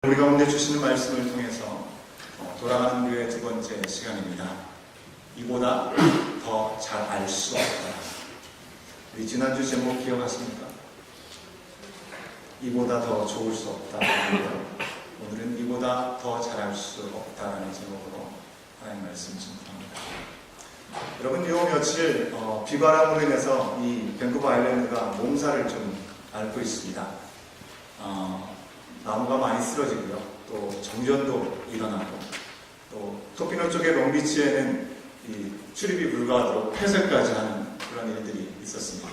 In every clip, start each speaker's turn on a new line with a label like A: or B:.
A: 우리 가운데 주시는 말씀을 통해서 돌아가는 교회 두 번째 시간입니다. 이보다 더 잘 알 수 없다. 우리 지난주 제목 기억하십니까? 이보다 더 좋을 수 없다. 오늘은 이보다 더 잘할 수 없다라는 제목으로 하나님 말씀 전합니다. 여러분, 요 며칠 비바람으로 인해서 이 밴쿠버 아일랜드가 몸살을 좀 앓고 있습니다. 나무가 많이 쓰러지고요. 또 정전도 일어나고, 또 토피노 쪽의 롱비치에는 이 출입이 불가하도록 폐쇄까지 하는 그런 일들이 있었습니다.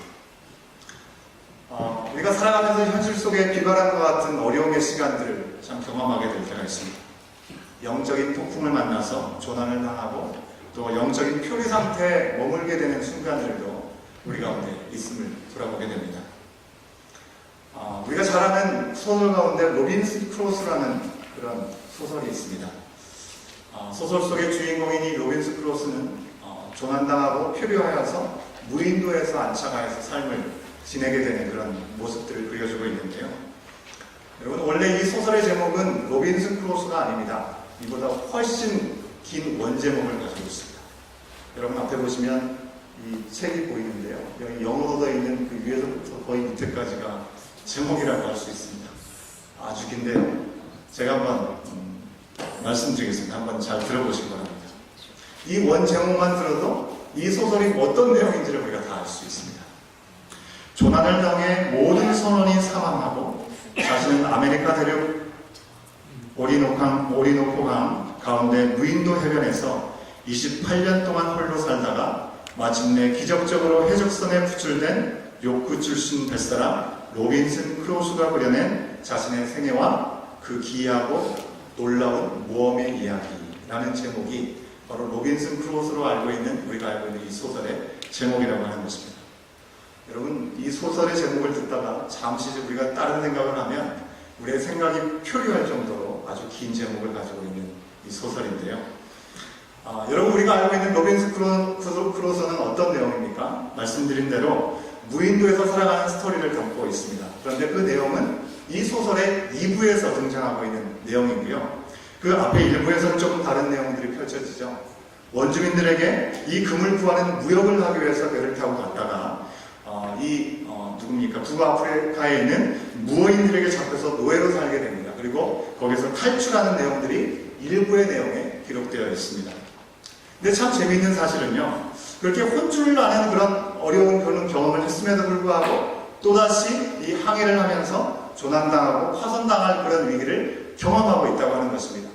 A: 우리가 살아가면서 현실 속에 비바람과 같은 어려움의 시간들을 참 경험하게 될 때가 있습니다. 영적인 폭풍을 만나서 조난을 당하고 또 영적인 표리 상태에 머물게 되는 순간들도 우리 가운데 있음을 돌아보게 됩니다. 우리가 잘 아는 소설 가운데 로빈슨 크루소라는 그런 소설이 있습니다. 소설 속의 주인공인 이 로빈슨 크루소는 조난당하고 표류하여서 무인도에서 안착하여서 삶을 지내게 되는 그런 모습들을 그려주고 있는데요. 여러분, 원래 이 소설의 제목은 로빈슨 크루소가 아닙니다. 이보다 훨씬 긴 원제목을 가지고 있습니다. 여러분, 앞에 보시면 이 책이 보이는데요. 여기 영어로 되어 있는 그 위에서부터 거의 밑에까지가 제목이라고 할 수 있습니다. 아주 긴데요. 제가 한번 말씀드리겠습니다. 한번 잘 들어보시기 바랍니다. 이 원 제목만 들어도 이 소설이 어떤 내용인지를 우리가 다 알 수 있습니다. 조난을 당해 모든 선원이 사망하고 자신은 아메리카 대륙 오리노코강 가운데 무인도 해변에서 28년 동안 홀로 살다가 마침내 기적적으로 해적선에 구출된 요크 출신 뱃사람 로빈슨 크루소가 그려낸 자신의 생애와 그 기이하고 놀라운 모험의 이야기라는 제목이 바로 로빈슨 크루소로 우리가 알고 있는 이 소설의 제목이라고 하는 것입니다. 여러분, 이 소설의 제목을 듣다가 잠시 우리가 다른 생각을 하면 우리의 생각이 표류할 정도로 아주 긴 제목을 가지고 있는 이 소설인데요. 여러분, 우리가 알고 있는 로빈슨 크루소는 어떤 내용입니까? 말씀드린 대로 무인도에서 살아가는 스토리를 담고 있습니다. 그런데 그 내용은 이 소설의 2부에서 등장하고 있는 내용이고요. 그 앞에 1부에서는 조금 다른 내용들이 펼쳐지죠. 원주민들에게 이 금을 구하는 무역을 하기 위해서 배를 타고 갔다가 북아프리카에 있는 무어인들에게 잡혀서 노예로 살게 됩니다. 그리고 거기서 탈출하는 내용들이 1부의 내용에 기록되어 있습니다. 근데 참 재미있는 사실은요, 그렇게 혼쭐을 나는 그런 어려운 그런 경험을 했음에도 불구하고 또다시 이 항해를 하면서 조난당하고 파손당할 그런 위기를 경험하고 있다고 하는 것입니다.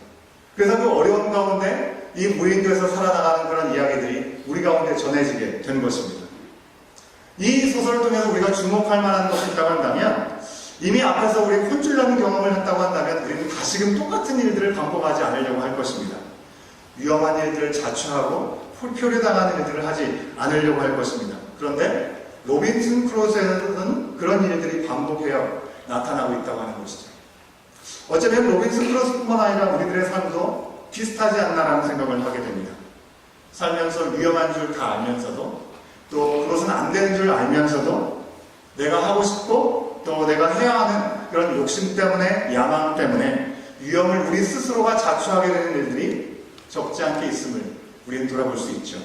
A: 그래서 그 어려운 가운데 이 무인도에서 살아나가는 그런 이야기들이 우리 가운데 전해지게 된 것입니다. 이 소설을 통해서 우리가 주목할 만한 것이 있다고 한다면, 이미 앞에서 우리 혼쭐나는 경험을 했다고 한다면 우리는 다시금 똑같은 일들을 반복하지 않으려고 할 것입니다. 위험한 일들을 자초하고 표류당하는 일들을 하지 않으려고 할 것입니다. 그런데 로빈슨 크루소에서는 그런 일들이 반복해요 나타나고 있다고 하는 것이죠. 어쩌면 로빈슨 크루소뿐만 아니라 우리들의 삶도 비슷하지 않나라는 생각을 하게 됩니다. 살면서 위험한 줄 다 알면서도, 또 그것은 안 되는 줄 알면서도 내가 하고 싶고 또 내가 해야 하는 그런 욕심 때문에, 야망 때문에 위험을 우리 스스로가 자초하게 되는 일들이 적지 않게 있음을 우리는 돌아볼 수 있죠.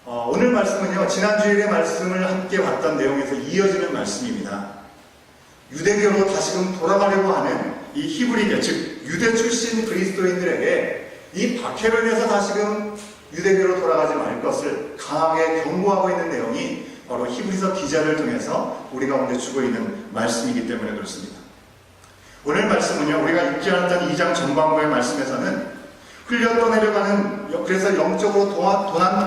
A: 오늘 말씀은요, 지난 주일의 말씀을 함께 봤던 내용에서 이어지는 말씀입니다. 유대교로 다시금 돌아가려고 하는 이 히브리교, 즉 유대 출신 그리스도인들에게 이 박해로 인해서 다시금 유대교로 돌아가지 말 것을 강하게 경고하고 있는 내용이 바로 히브리서 기자를 통해서 우리 가운데 주고 있는 말씀이기 때문에 그렇습니다. 오늘 말씀은요, 우리가 읽지 않았던 2장 전반부의 말씀에서는 흘려 떠내려가는, 그래서 영적으로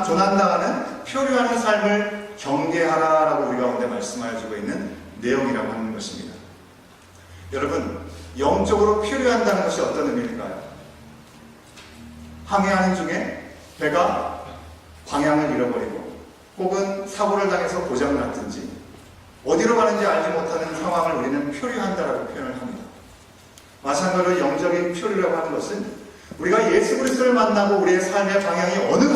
A: 조난당하는 표류하는 삶을 경계하라라고 우리 가운데 말씀하여 주고 있는 내용이라고 하는 것입니다. 여러분, 영적으로 표류한다는 것이 어떤 의미일까요? 항해하는 중에 배가 방향을 잃어버리고 혹은 사고를 당해서 고장났든지 어디로 가는지 알지 못하는 상황을 우리는 표류한다라고 표현을 합니다. 마찬가지로 영적인 표류라고 하는 것은 우리가 예수 그리스도를 만나고 우리의 삶의 방향이 어느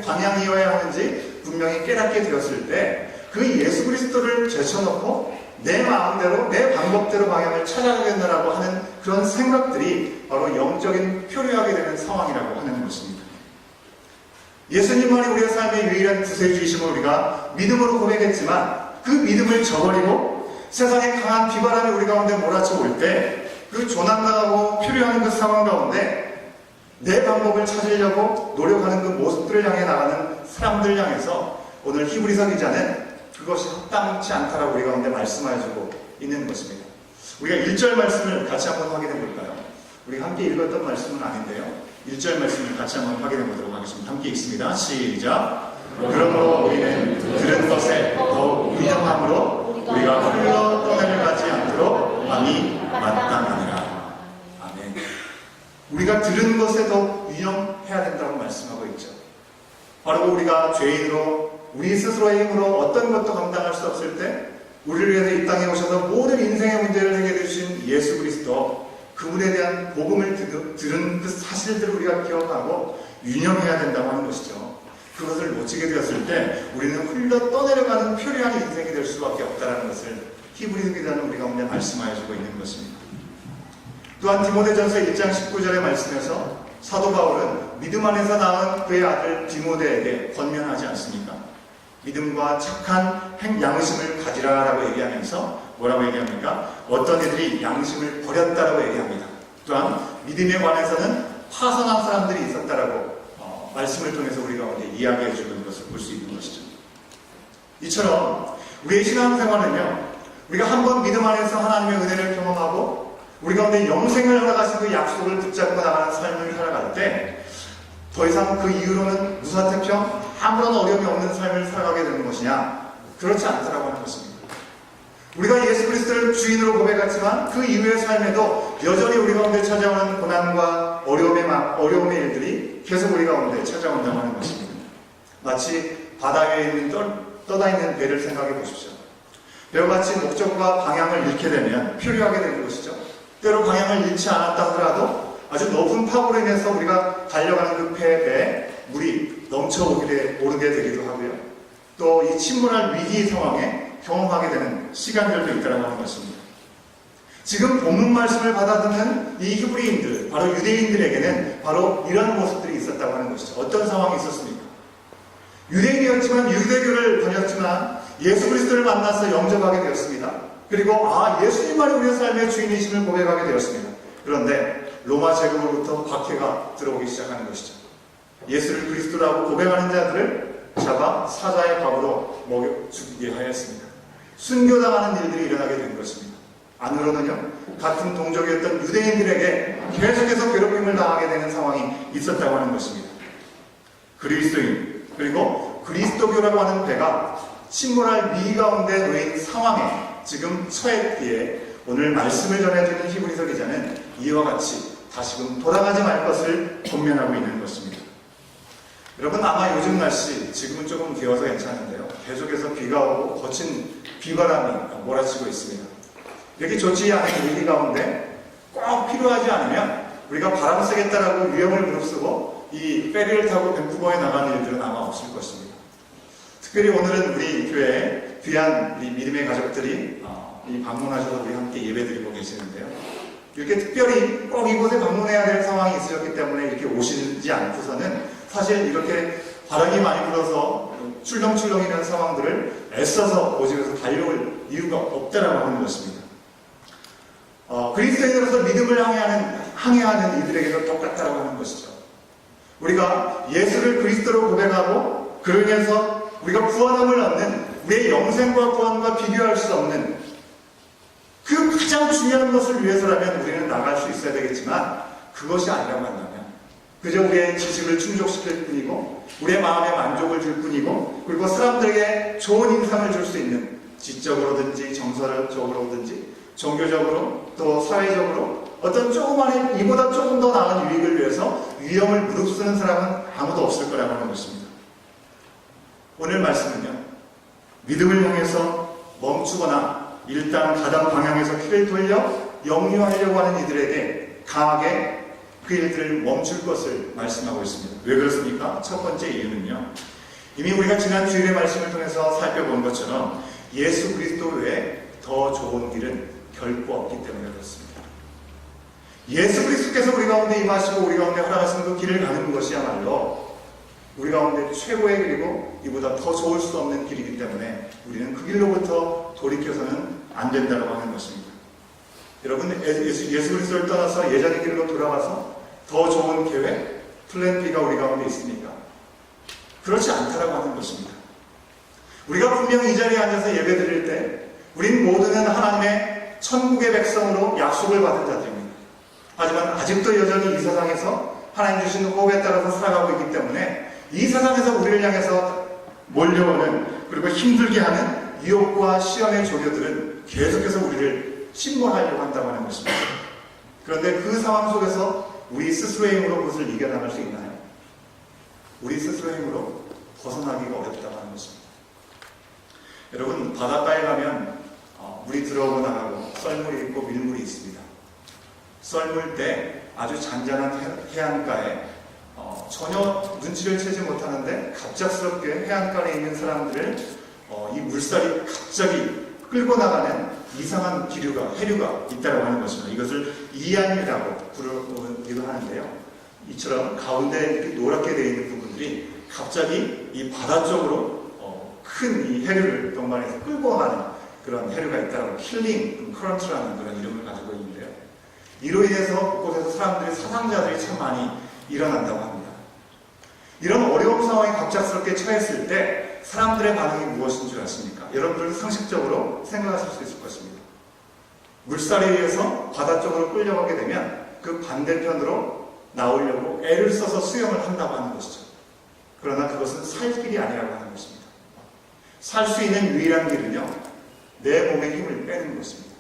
A: 방향이어야 하는지 분명히 깨닫게 되었을 때 그 예수 그리스도를 제쳐놓고 내 마음대로 내 방법대로 방향을 찾아가겠다라고 하는 그런 생각들이 바로 영적인 표류하게 되는 상황이라고 하는 것입니다. 예수님만이 우리의 삶의 유일한 구세주이심을 우리가 믿음으로 고백했지만 그 믿음을 저버리고 세상의 강한 비바람이 우리 가운데 몰아쳐 올 때 그 조난당하고 표류하는 그 상황 가운데 내 방법을 찾으려고 노력하는 그 모습들을 향해 나가는 사람들 향해서 오늘 히브리서 기자는 그것이 합당치 않다라고 우리 가운데 말씀해주고 있는 것입니다. 우리가 1절 말씀을 같이 한번 확인해 볼까요? 우리가 함께 읽었던 말씀은 아닌데요. 1절 말씀을 같이 한번 확인해 보도록 하겠습니다. 함께 읽습니다. 시작! 그러므로 우리는 들은 것에 더욱 유념함으로 우리가 흘러 떠내려가지 않도록 함이 마땅하니라. 아멘. 우리가 들은 것에 더욱 유념해야 된다고 말씀하고 있죠. 바로 우리가 죄인으로 우리 스스로의 힘으로 어떤 것도 감당할 수 없을 때 우리를 위해서 이 땅에 오셔서 모든 인생의 문제를 해결해 주신 예수 그리스도, 그분에 대한 복음을 들은 그 사실들을 우리가 기억하고 유념해야 된다고 하는 것이죠. 그것을 놓치게 되었을 때 우리는 흘러 떠내려가는 표류한 인생이 될 수밖에 없다는 것을 히브리서 기자는 우리 가운데 말씀하여 주고 있는 것입니다. 또한 디모데전서 1장 19절의 말씀에서 사도 바울은 믿음 안에서 낳은 그의 아들 디모데에게 권면하지 않습니까? 믿음과 착한 양심을 가지라라고 얘기하면서 뭐라고 얘기합니까? 어떤 이들이 양심을 버렸다라고 얘기합니다. 또한 믿음에 관해서는 파선한 사람들이 있었다라고 말씀을 통해서 우리 가운데 이야기해 주는 것을 볼 수 있는 것이죠. 이처럼 우리의 신앙생활은요, 우리가 한번 믿음 안에서 하나님의 은혜를 경험하고 우리 가운데 영생을 허락하신 그 약속을 붙잡고 나가는 삶을 살아갈 때 더 이상 그 이후로는 무사태평 아무런 어려움이 없는 삶을 살아가게 되는 것이냐? 그렇지 않다라고 하는 것입니다. 우리가 예수 그리스도를 주인으로 고백했지만 그 이후의 삶에도 여전히 우리 가운데 찾아오는 고난과 어려움의 일들이 계속 우리 가운데 찾아온다고 하는 것입니다. 마치 바다 위에 있는 떠다 있는 배를 생각해 보십시오. 배와 같이 목적과 방향을 잃게 되면 표류하게 되는 것이죠. 때로 방향을 잃지 않았다 하더라도 아주 높은 파고로 인해서 우리가 달려가는 그 배에 물이 넘쳐오르게 되기도 하고요. 또 이 침몰할 위기 상황에 경험하게 되는 시간들도 있다고 하는 것입니다. 지금 본문 말씀을 받아듣는 이 히브리인들, 바로 유대인들에게는 바로 이런 모습들이 있었다고 하는 것이죠. 어떤 상황이 있었습니까? 유대인이었지만 유대교를 다녔지만 예수 그리스도를 만나서 영접하게 되었습니다. 그리고 예수님만이 우리의 삶의 주인이심을 고백하게 되었습니다. 그런데 로마 제국으로부터 박해가 들어오기 시작하는 것이죠. 예수를 그리스도라고 고백하는 자들을 잡아 사자의 밥으로 먹여 죽게 하였습니다. 순교당하는 일들이 일어나게 된 것입니다. 안으로는요, 같은 동족이었던 유대인들에게 계속해서 괴롭힘을 당하게 되는 상황이 있었다고 하는 것입니다. 그리스도인, 그리고 그리스도교라고 하는 배가 침몰할 위기 가운데 놓인 상황에 지금 처했기에 오늘 말씀을 전해주는 히브리서 기자는 이와 같이 다시금 돌아가지 말 것을 권면하고 있는 것입니다. 여러분, 아마 요즘 날씨, 지금은 조금 비어서 괜찮은데요, 계속해서 비가 오고 거친 비바람이 몰아치고 있습니다. 이렇게 좋지 않은 위기 가운데 꼭 필요하지 않으면 우리가 바람 쐬겠다라고 위험을 무릅쓰고 이 페리를 타고 밴쿠버에 나가는 일들은 아마 없을 것입니다. 특별히 오늘은 우리 교회에 귀한 우리 믿음의 가족들이 방문하셔서 우리 함께 예배드리고 계시는데요. 이렇게 특별히 꼭 이곳에 방문해야 될 상황이 있으셨기 때문에 이렇게 오시지 않고서는 사실 이렇게 바람이 많이 불어서 출렁출렁이는 상황들을 애써서 오직에서 달려올 이유가 없다라고 하는 것입니다. 그리스도인으로서 믿음을 항해하는 이들에게도 똑같다라고 하는 것이죠. 우리가 예수를 그리스도로 고백하고 그로 인해서 우리가 구원함을 얻는 우리의 영생과 구원과 비교할 수 없는 그 가장 중요한 것을 위해서라면 우리는 나갈 수 있어야 되겠지만 그것이 아니라고 한다면 그저 우리의 지식을 충족시킬 뿐이고 우리의 마음에 만족을 줄 뿐이고 그리고 사람들에게 좋은 인상을 줄 수 있는 지적으로든지 정서적으로든지 종교적으로 또 사회적으로 어떤 조그마한 이보다 조금 더 나은 유익을 위해서 위험을 무릅쓰는 사람은 아무도 없을 거라고 하는 것입니다. 오늘 말씀은요, 믿음을 향해서 멈추거나 일단 가던 방향에서 귀를 돌려 역류하려고 하는 이들에게 강하게 그 일들을 멈출 것을 말씀하고 있습니다. 왜 그렇습니까? 첫 번째 이유는요, 이미 우리가 지난 주일의 말씀을 통해서 살펴본 것처럼 예수 그리스도 외에 더 좋은 길은 결코 없기 때문에 그렇습니다. 예수 그리스도께서 우리 가운데 임하시고 우리 가운데 허락하신 그 길을 가는 것이야말로 우리 가운데 최고의 길이고 이보다 더 좋을 수 없는 길이기 때문에 우리는 그 길로부터 돌이켜서는 안 된다고 하는 것입니다. 여러분, 예수 그리스도를 떠나서 예전의 길로 돌아가서 더 좋은 계획, 플랜 B가 우리 가운데 있습니까? 그렇지 않다라고 하는 것입니다. 우리가 분명히 이 자리에 앉아서 예배 드릴 때 우린 모두는 하나님의 천국의 백성으로 약속을 받은 자들입니다. 하지만 아직도 여전히 이 세상에서 하나님 주신 호흡에 따라서 살아가고 있기 때문에 이 세상에서 우리를 향해서 몰려오는 그리고 힘들게 하는 유혹과 시험의 조류들은 계속해서 우리를 침몰하려고 한다고 하는 것입니다. 그런데 그 상황 속에서 우리 스스로의 힘으로 그것을 이겨나갈 수 있나요? 우리 스스로의 힘으로 벗어나기가 어렵다고 하는 것입니다. 여러분, 바닷가에 가면 물이 들어오고 나가고 썰물이 있고 밀물이 있습니다. 썰물 때 아주 잔잔한 해안가에 전혀 눈치를 채지 못하는데 갑작스럽게 해안가에 있는 사람들을 이 물살이 갑자기 끌고 나가는 이상한 해류가 있다고 하는 것입니다. 이것을 이안이라고 부르기도 하는데요. 이처럼 가운데 이렇게 노랗게 되어 있는 부분들이 갑자기 이 바다 쪽으로 큰 이 해류를 동반해서 끌고 가는 그런 해류가 있다고 킬링 커런트라는 그런 이름을 가지고 있는데요. 이로 인해서 그곳에서 사람들이 사상자들이 참 많이 일어난다고 합니다. 이런 어려운 상황에 갑작스럽게 처했을 때 사람들의 반응이 무엇인 줄 아십니까? 여러분들도 상식적으로 생각하실 수 있을 것입니다. 물살에 의해서 바다 쪽으로 끌려가게 되면 그 반대편으로 나오려고 애를 써서 수영을 한다고 하는 것이죠. 그러나 그것은 살 길이 아니라고 하는 것입니다. 살 수 있는 유일한 길은요, 내 몸의 힘을 빼는 것입니다.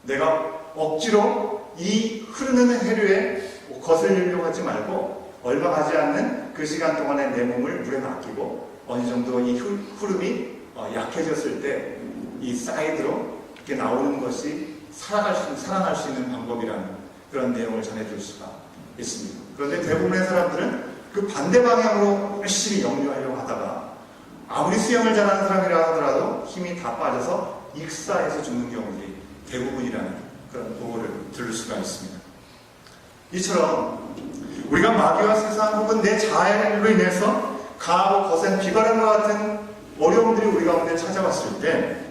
A: 내가 억지로 이 흐르는 해류에 거슬리려고 하지 말고 얼마 가지 않는 그 시간 동안에 내 몸을 물에 맡기고 어느 정도 이 흐름이 약해졌을 때 이 사이드로 이렇게 나오는 것이 살아날 수 있는 방법이라는 그런 내용을 전해줄 수가 있습니다. 그런데 대부분의 사람들은 그 반대 방향으로 열심히 역류하려고 하다가 아무리 수영을 잘하는 사람이라 하더라도 힘이 다 빠져서 익사해서 죽는 경우들이 대부분이라는 그런 보고를 들을 수가 있습니다. 이처럼 우리가 마귀와 세상 혹은 내 자아로 인해서 가하고 거센 비바람과 같은 어려움들이 우리 가운데 찾아왔을 때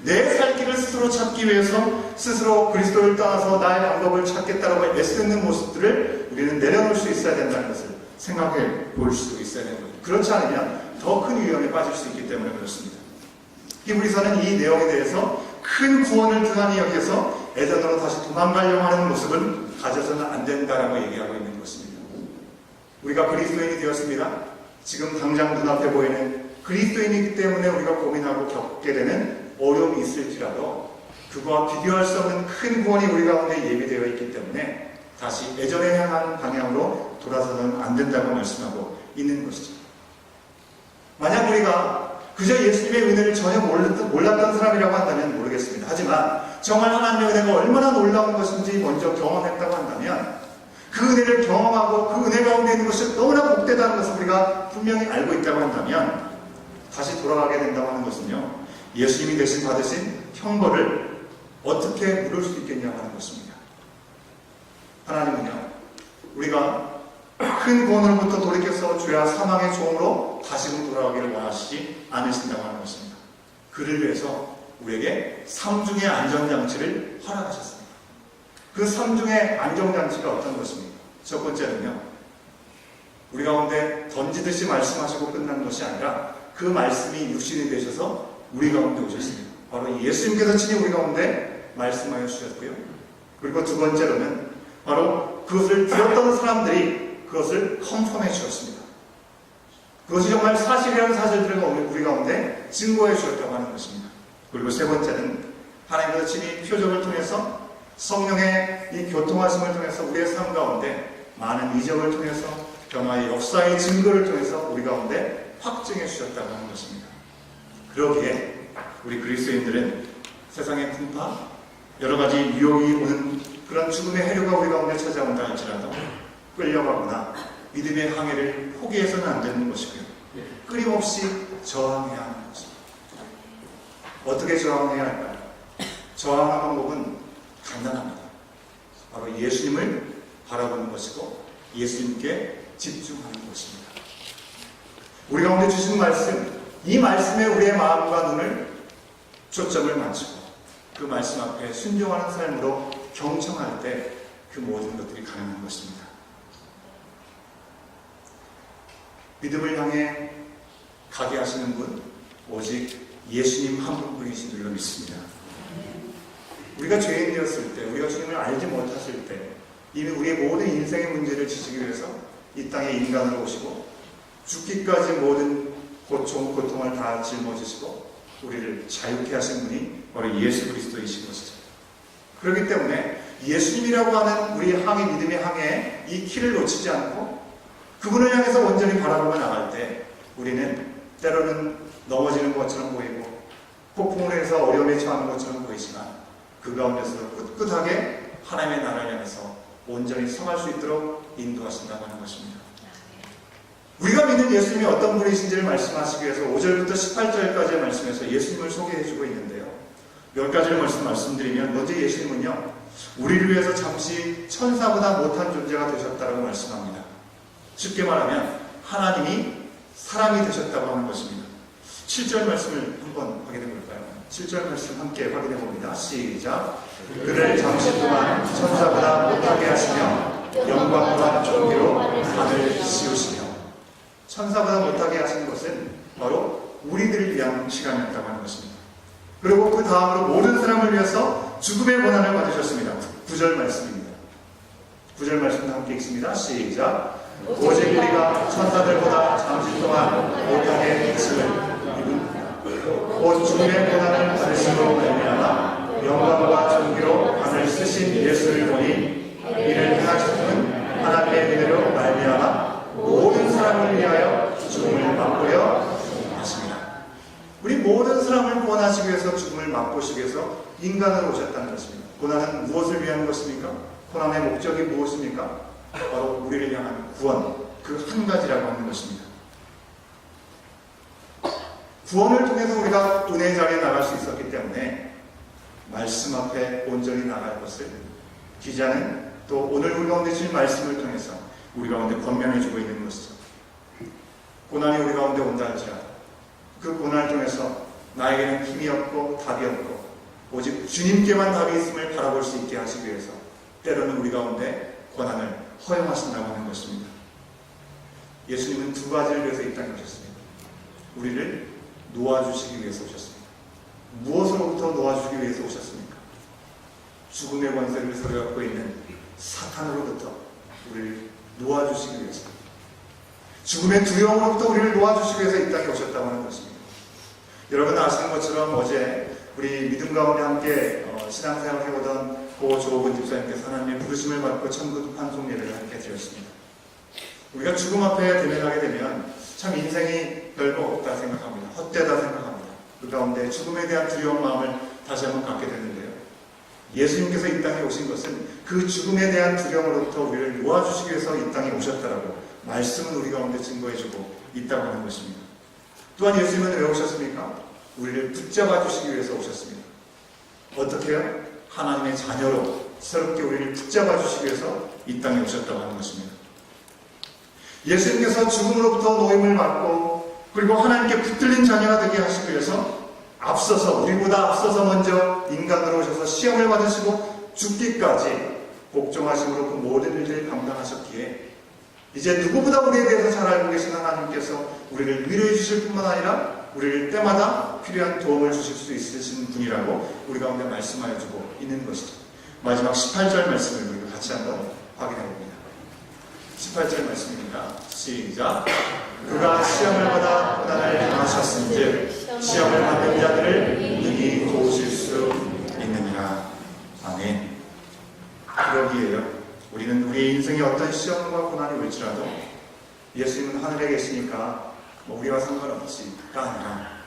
A: 내 살 길을 스스로 찾기 위해서 스스로 그리스도를 떠나서 나의 방법을 찾겠다라고 애쓰는 모습들을 우리는 내려놓을 수 있어야 된다는 것을 생각해 볼 수도 있어야 되는 거죠. 그렇지 않으면 더 큰 위험에 빠질 수 있기 때문에 그렇습니다. 히브리서는 이 내용에 대해서 큰 구원을 등한히 여기서 에덴으로 다시 도망가려고 하는 모습은 가져서는 안 된다라고 얘기하고 있는 것입니다. 우리가 그리스도인이 되었습니다. 지금 당장 눈앞에 보이는 그리스도인이기 때문에 우리가 고민하고 겪게 되는 어려움이 있을지라도 그거와 비교할 수 없는 큰 구원이 우리 가운데 예비되어 있기 때문에 다시 예전에 향한 방향으로 돌아서는 안 된다고 말씀하고 있는 것이죠. 만약 우리가 그저 예수님의 은혜를 전혀 몰랐던 사람이라고 한다면 모르겠습니다. 하지만 정말 하나님의 은혜가 얼마나 놀라운 것인지 먼저 경험했다고 한다면 그 은혜를 경험하고 그 은혜 가운데 있는 것이 너무나 복되다는 것을 우리가 분명히 알고 있다고 한다면 다시 돌아가게 된다고 하는 것은요, 예수님이 대신 받으신 형벌을 어떻게 물을 수 있겠냐고 하는 것입니다. 하나님은요, 우리가 큰 구원으로부터 돌이켜서 죄와 사망의 종으로 다시금 돌아가기를 원하시지 않으신다고 하는 것입니다. 그를 위해서 우리에게 3중의 안전장치를 허락하셨습니다. 그 3중의 안전장치가 어떤 것입니까? 첫 번째는요, 우리 가운데 던지듯이 말씀하시고 끝난 것이 아니라 그 말씀이 육신이 되셔서 우리 가운데 오셨습니다. 바로 예수님께서 친히 우리 가운데 말씀하여 주셨고요. 그리고 두 번째로는 바로 그것을 들었던 사람들이 그것을 컨펌해 주셨습니다. 그것이 정말 사실이라는 사실들을 우리 가운데 증거해 주셨다고 하는 것입니다. 그리고 세 번째는 하나님께서 친히 표적을 통해서 성령의 이 교통하심을 통해서 우리의 삶 가운데 많은 이적을 통해서 변화의 역사의 증거를 통해서 우리 가운데 확증해 주셨다고 하는 것입니다. 그러기에 우리 그리스도인들은 세상의 풍파, 여러 가지 유혹이 오는 그런 죽음의 해류가 우리 가운데 찾아온다 할지라도 끌려가거나 믿음의 항해를 포기해서는 안 되는 것이고요. 끊임없이 저항해야 하는 것입니다. 어떻게 저항해야 할까요? 저항하는 방법은 간단합니다. 바로 예수님을 바라보는 것이고 예수님께 집중하는 것입니다. 우리 가운데 주신 말씀, 이 말씀에 우리의 마음과 눈을 초점을 맞추고 그 말씀 앞에 순종하는 삶으로 경청할 때 그 모든 것들이 가능한 것입니다. 믿음을 향해 가게 하시는 분 오직 예수님 한 분뿐이신 줄로 믿습니다. 우리가 죄인이었을 때, 우리가 주님을 알지 못했을 때 이미 우리의 모든 인생의 문제를 지시기 위해서 이 땅에 인간으로 오시고 죽기까지 모든 고통을 다 짊어지시고 우리를 자유케 하신 분이 바로 예수 그리스도이신 것이죠. 그렇기 때문에 예수님이라고 하는 우리 항해, 믿음의 항해에 이 키를 놓치지 않고 그분을 향해서 온전히 바라보며 나갈 때 우리는 때로는 넘어지는 것처럼 보이고 폭풍을 해서 어려움에 처하는 것처럼 보이지만 그 가운데서 꿋꿋하게 하나님의 나라를 향해서 온전히 서갈 수 있도록 인도하신다고 하는 것입니다. 우리가 믿는 예수님이 어떤 분이신지를 말씀하시기 위해서 5절부터 18절까지의 말씀에서 예수님을 소개해주고 있는데요. 몇 가지를 말씀드리면 먼저 예수님은요, 우리를 위해서 잠시 천사보다 못한 존재가 되셨다고 말씀합니다. 쉽게 말하면 하나님이 사람이 되셨다고 하는 것입니다. 7절 말씀을 한번 확인해 볼까요? 7절 말씀 함께 확인해 봅니다. 시작. 그를 잠시 동안 천사보다 못하게 하시며 영광과 존귀로 하늘을 씌우시며. 천사보다 못하게 하신 것은 바로 우리들을 위한 시간이었다고 하는 것입니다. 그리고 그 다음으로 모든 사람을 위해서 죽음의 고난을 받으셨습니다. 9절 말씀입니다. 9절 말씀도 함께 읽습니다. 시작. 오직 우리가 천사들보다 잠시 동안 못하게 하심을 입은 곧 죽음의 고난을 받으심으로 말미암아 영광과 존귀로 하늘 쓰신 예수를 보니 이를 행하셨음은 하나님의 은혜로 말미암아 모든 사람을 위하여 죽음을 맛보려 하십니다. 우리 모든 사람을 구원하시기 위해서 죽음을 맛보시기 위해서 인간으로 오셨다는 것입니다. 고난은 무엇을 위한 것입니까? 고난의 목적이 무엇입니까? 바로 우리를 향한 구원, 그 한 가지라고 하는 것입니다. 구원을 통해서 우리가 은혜의 자리에 나갈 수 있었기 때문에 말씀 앞에 온전히 나갈 것을 기자는 또 오늘 우리 가운데 주신 말씀을 통해서 우리 가운데 권면해주고 있는 것이죠. 고난이 우리 가운데 온다 할지라도 그 고난을 통해서 나에게는 힘이 없고 답이 없고 오직 주님께만 답이 있음을 바라볼 수 있게 하시기 위해서 때로는 우리 가운데 고난을 허용하신다고 하는 것입니다. 예수님은 두 가지를 위해서 이 땅에 오셨습니다. 우리를 놓아주시기 위해서 오셨습니다. 무엇으로부터 놓아주시기 위해서 오셨습니까? 죽음의 권세를 사로잡고 있는 사탄으로부터 우리를 놓아주시기 위해서, 죽음의 두려움으로부터 우리를 놓아주시기 위해서 이 땅에 오셨다고 하는 것입니다. 여러분 아시는 것처럼 어제 우리 믿음 가운데 함께 신앙생활을 해오던 고 조호근 집사님께서 하나님의 부르심을 받고 천국 환송 예배를 함께 드렸습니다. 우리가 죽음 앞에 대면하게 되면 참 인생이 별거 없다 생각합니다. 헛되다 생각합니다. 그 가운데 죽음에 대한 두려운 마음을 다시 한번 갖게 되는데요. 예수님께서 이 땅에 오신 것은 그 죽음에 대한 두려움으로부터 우리를 놓아주시기 위해서 이 땅에 오셨다라고 말씀은 우리 가운데 증거해주고 있다고 하는 것입니다. 또한 예수님은 왜 오셨습니까? 우리를 붙잡아 주시기 위해서 오셨습니다. 어떻게 해요? 하나님의 자녀로 새롭게 우리를 붙잡아 주시기 위해서 이 땅에 오셨다고 하는 것입니다. 예수님께서 죽음으로부터 노임을 받고 그리고 하나님께 붙들린 자녀가 되게 하시기 위해서 앞서서, 우리보다 앞서서 먼저 인간으로 오셔서 시험을 받으시고 죽기까지 복종하심으로 그 모든 일들을 감당하셨기에 이제 누구보다 우리에 대해서 잘 알고 계신 하나님께서 우리를 위로해 주실 뿐만 아니라 우리를 때마다 필요한 도움을 주실 수 있으신 분이라고 우리 가운데 말씀하여 주고 있는 것이죠. 마지막 18절 말씀을 우리가 같이 한번 확인해 봅니다. 18절 말씀입니다. 시작. 그가 시험을 받아 고난을 당하셨은즉 시험을 받는 자들을 능히 도우실 수 있느니라. 아멘. 그러기에요. 우리는 우리의 인생에 어떤 시험과 고난이 올지라도 예수님은 하늘에 계시니까 우리와 상관없지가 아니라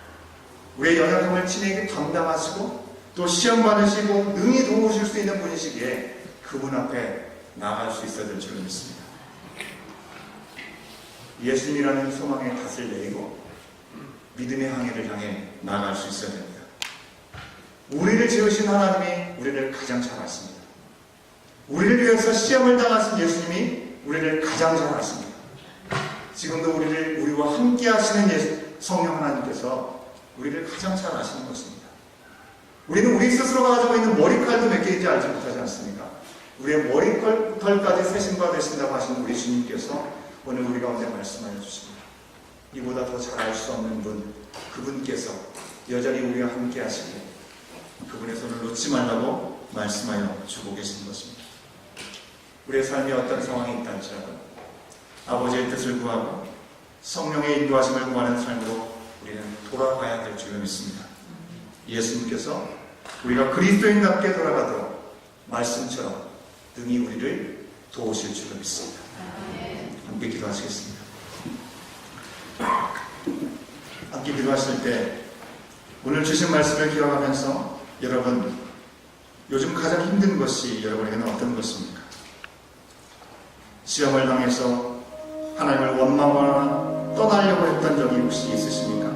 A: 우리의 연약함을 친히 담당하시고 또 시험 받으시고 능히 도우실 수 있는 분이시기에 그분 앞에 나아갈 수 있어야 될 줄 믿습니다. 예수님이라는 소망의 닷을 내리고 믿음의 항해를 향해 나아갈 수 있어야 됩니다. 우리를 지으신 하나님이 우리를 가장 잘 아십니다. 우리를 위해서 시험을 당하신 예수님이 우리를 가장 잘 아십니다. 지금도 우리와 함께 하시는 성령 하나님께서 우리를 가장 잘 아시는 것입니다. 우리는 우리 스스로가 가지고 있는 머리칼도 몇 개인지 알지 못하지 않습니까? 우리의 머리털까지 세심과 되신다고 하신 우리 주님께서 오늘 우리 가운데 말씀하여 주십니다. 이보다 더 잘 알 수 없는 분, 그분께서 여전히 우리와 함께 하시고 그분의 손을 놓지 말라고 말씀하여 주고 계신 것입니다. 우리의 삶이 어떤 상황이 있다 할지라도 아버지의 뜻을 구하고 성령의 인도하심을 구하는 삶으로 우리는 돌아가야 될 줄 믿습니다. 예수님께서 우리가 그리스도인답게 돌아가도록 말씀처럼 능히 우리를 도우실 줄로 믿습니다. 함께 기도하시겠습니다. 함께 기도하실 때 오늘 주신 말씀을 기억하면서 여러분, 요즘 가장 힘든 것이 여러분에게는 어떤 것입니까? 시험을 당해서 하나님을 원망하거나 떠나려고 했던 적이 혹시 있으십니까?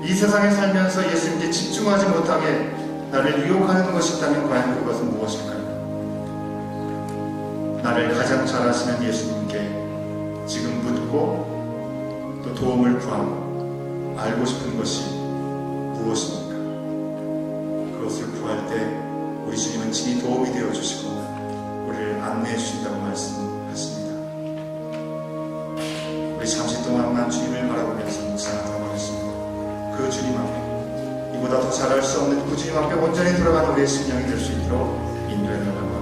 A: 이 세상에 살면서 예수님께 집중하지 못하게 나를 유혹하는 것이 있다면 과연 그것은 무엇일까요? 나를 가장 잘 아시는 예수님께 지금 묻고 또 도움을 구하고 알고 싶은 것이 무엇입니까? 그것을 구할 때 우리 주님은 친히 도움이 되어 주시고 우리를 안내해 주신다고 말씀하십니다. 우리 잠시 동안만 주님을 바라보면서 묵상하도록 하겠습니다. 그 주님 앞에 이보다 더 잘할 수 없는 그 주님 앞에 온전히 돌아가는 우리의 심령이 될 수 있도록 인도해 나가고